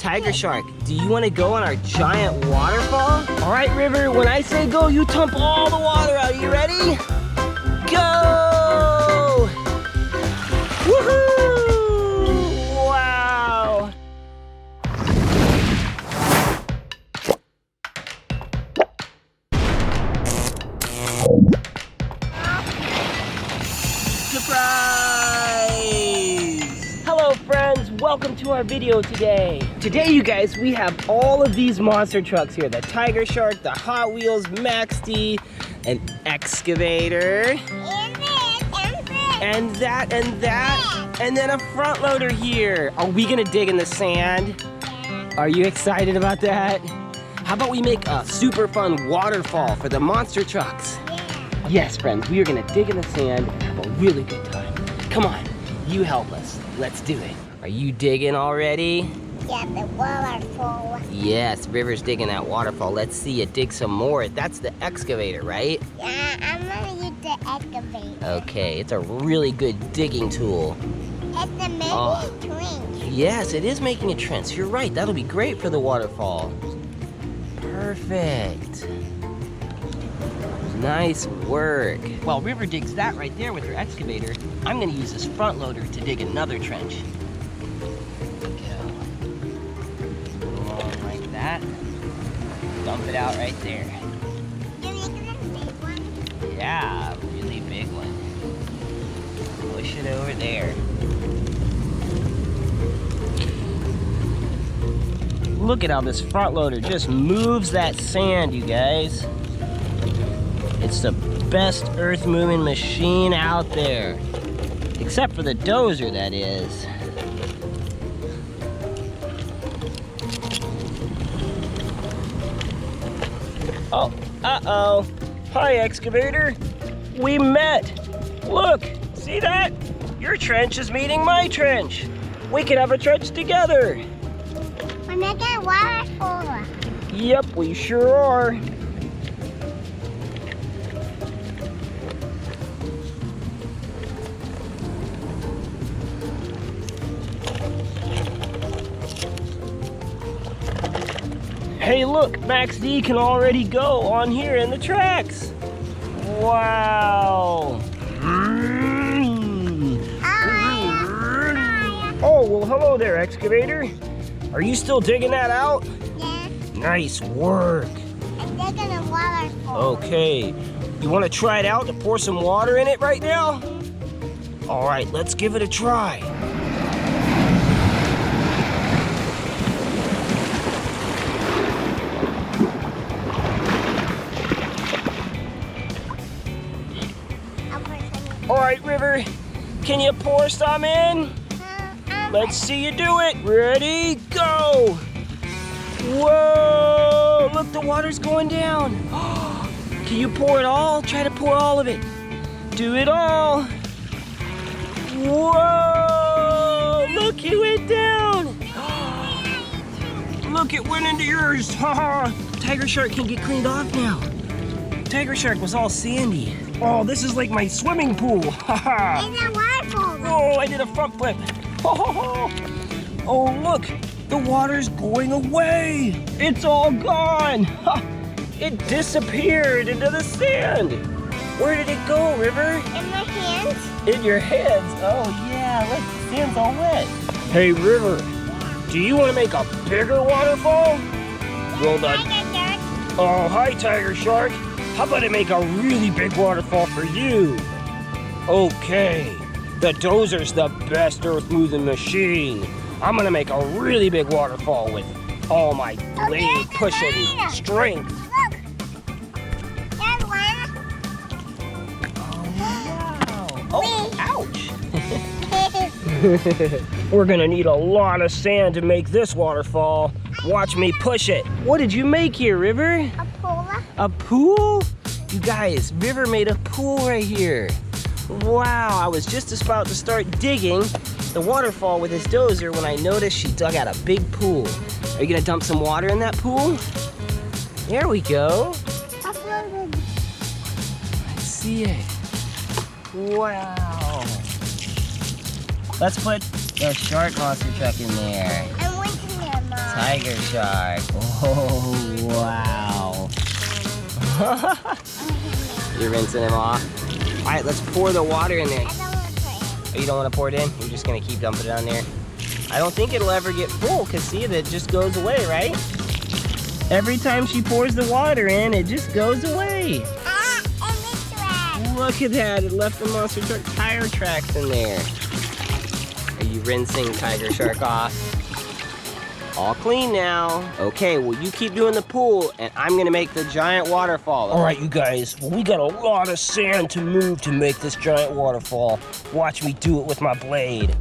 Tiger Shark, do you want to go on our giant waterfall? All right, River, when I say go, you dump all the water out. Are you ready? Go! Woohoo! Wow! Surprise! Hello friends, welcome to our video today. Today you guys, we have all of these monster trucks here. The Tiger Shark, the Hot Wheels, Max D, an Excavator. And that, and then a front loader here. Are we gonna dig in the sand? Are you excited about that? How about we make a super fun waterfall for the monster trucks? Yes, friends, we are gonna dig in the sand and have a really good time. Come on, you help us. Let's do it. Are you digging already? Yeah, the waterfall. Yes, River's digging that waterfall. Let's see you dig some more. That's the excavator, right? Yeah, I'm gonna use the excavator. Okay, it's a really good digging tool. It's the making a trench. Yes, it is making a trench. You're right, that'll be great for the waterfall. Perfect. Nice work. While River digs that right there with her excavator, I'm gonna use this front loader to dig another trench. Like that. Dump it out right there. Yeah, really big one. Push it over there. Look at how this front loader just moves that sand, you guys. It's the best earth moving machine out there. Except for the dozer, that is. Oh, uh-oh. Hi, excavator. We met. Look, see that? Your trench is meeting my trench. We can have a trench together. We're making a waterfall. Yep, we sure are. Hey look, Max D can already go on here in the tracks. Wow. Oh, well hello there, excavator. Are you still digging that out? Yeah. Nice work. I'm digging a waterfall. Okay, you want to try it out to pour some water in it right now? All right, let's give it a try. All right, River, can you pour some in? Let's see you do it. Ready, go. Whoa, look, the water's going down. Can you pour it all? Try to pour all of it. Do it all. Whoa, look, it went down. Look, it went into yours. Tiger Shark can get cleaned off now. Tiger Shark was all sandy. Oh, this is like my swimming pool. It's a waterfall. Oh, I did a front flip. Oh, look, the water's going away. It's all gone. It disappeared into the sand. Where did it go, River? In my hands. In your hands? Oh, yeah, look, the sand's all wet. Hey, River, do you want to make a bigger waterfall? Well done. Oh, hi, Tiger Shark. How about I make a really big waterfall for you? Okay, the dozer's the best earth-moving machine. I'm gonna make a really big waterfall with all my blade pushing strength. Look, there's one. Oh, wow. Oh, ouch. We're gonna need a lot of sand to make this waterfall. Watch me push it. What did you make here, River? A pool. A pool? You guys, River made a pool right here. Wow, I was just about to start digging the waterfall with his dozer when I noticed she dug out a big pool. Are you gonna dump some water in that pool? There we go. Let's see it. Wow. Let's put the shark monster truck in there. I went in there, Mom. tiger shark. Oh, wow. You're rinsing him off? All right, let's pour the water in there. I don't want to put it. Oh, you don't want to pour it in? You're just gonna keep dumping it on there? I don't think it'll ever get full, because see, it just goes away, right? Every time she pours the water in, it just goes away. Ah, and it's red. Look at that, it left the monster truck tire tracks in there. Are you rinsing tiger shark off? All clean now. Okay, well you keep doing the pool and I'm gonna make the giant waterfall. All right, you guys, well, we got a lot of sand to move to make this giant waterfall. Watch me do it with my blade.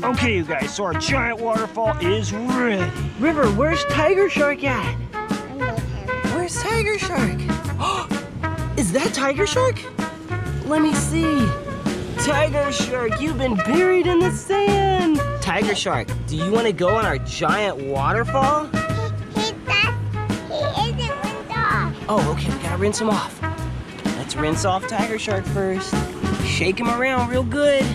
Okay, you guys, so our giant waterfall is ready. River, where's Tiger Shark at? I'm with him. Where's Tiger Shark? Is that Tiger Shark? Let me see. Tiger Shark, you've been buried in the sand. Tiger Shark, do you want to go on our giant waterfall? He isn't rinsed off. Oh, okay, we gotta rinse him off. Let's rinse off Tiger Shark first. Shake him around real good.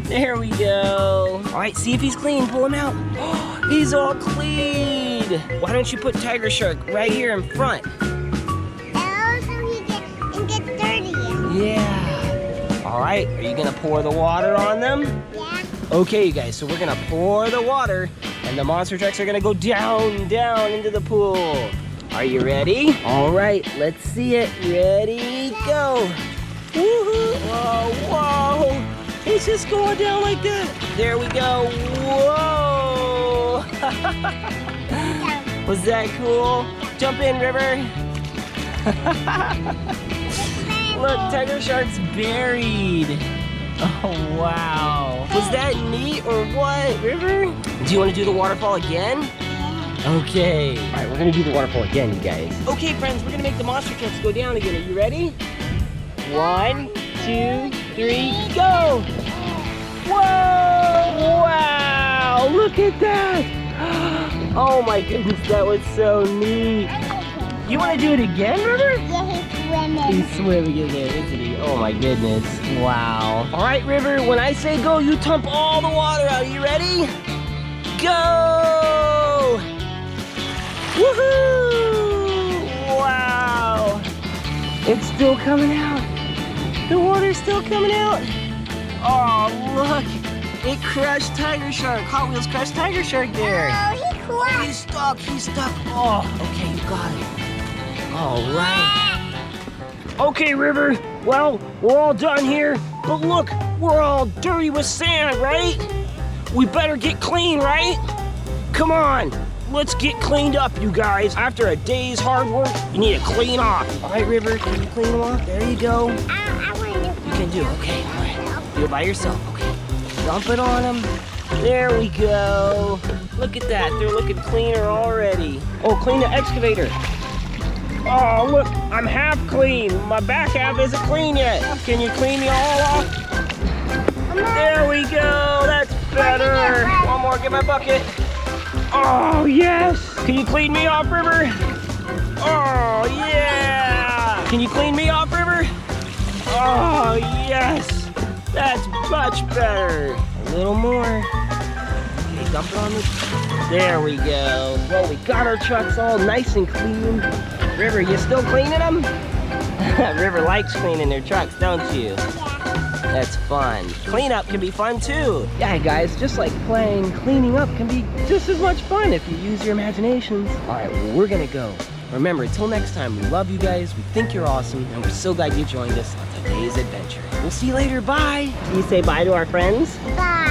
There we go. All right, see if he's clean. Pull him out. He's all clean. Why don't you put Tiger Shark right here in front? And also he gets dirty. Yeah. All right, are you gonna pour the water on them? Yeah. Okay, you guys, so we're gonna pour the water and the monster trucks are gonna go down, down into the pool. Are you ready? All right, let's see it. Ready, go. Woohoo! Whoa, whoa. It's just going down like that. There we go. Whoa! Was that cool? Jump in, River. Look, Tiger Shark's buried. Oh, wow. Was that neat or what, River? Do you want to do the waterfall again? Yeah. Okay. All right, we're going to do the waterfall again, you guys. Okay, friends, we're going to make the monster trucks go down again. Are you ready? 1, 2, 3, go! Whoa! Wow! Look at that! Oh my goodness, that was so neat. You want to do it again, River? Yeah, he's swimming. He's swimming in there, isn't he? Oh my goodness. Wow. All right, River, when I say go, you dump all the water out. Are you ready? Go! Woohoo! Wow! It's still coming out. The water's still coming out. Oh, look. It crushed Tiger Shark. Hot Wheels crushed Tiger Shark there. Oh, he Oh, crushed. he's stuck. He's stuck. Oh, okay, you got it. All right. Okay, River. Well, we're all done here. But look, we're all dirty with sand, right? We better get clean, right? Come on. Let's get cleaned up, you guys. After a day's hard work, you need to clean off. All right, River, can you clean them off? There you go. I want to. You can do it. Okay, all right. Do it by yourself, okay. Dump it on them. There we go. Look at that. They're looking cleaner already. Oh, clean the excavator. Oh, look, I'm half clean. My back half isn't clean yet. Can you clean me all off? There we go. That's better. One more. Get my bucket. Oh, yes. Can you clean me off, River? Oh, yeah. Can you clean me off, River? Oh, yes. That's much better. A little more. dump it on the... There we go. Well, we got our trucks all nice and clean. River, you still cleaning them? River likes cleaning their trucks, don't you? Yeah. That's fun. Cleanup can be fun too. Yeah, guys, just like playing, cleaning up can be just as much fun if you use your imaginations. All right, well, we're gonna go. Remember, until next time, we love you guys, we think you're awesome, and we're so glad you joined us on today's adventure. We'll see you later, bye. Can you say bye to our friends? Bye.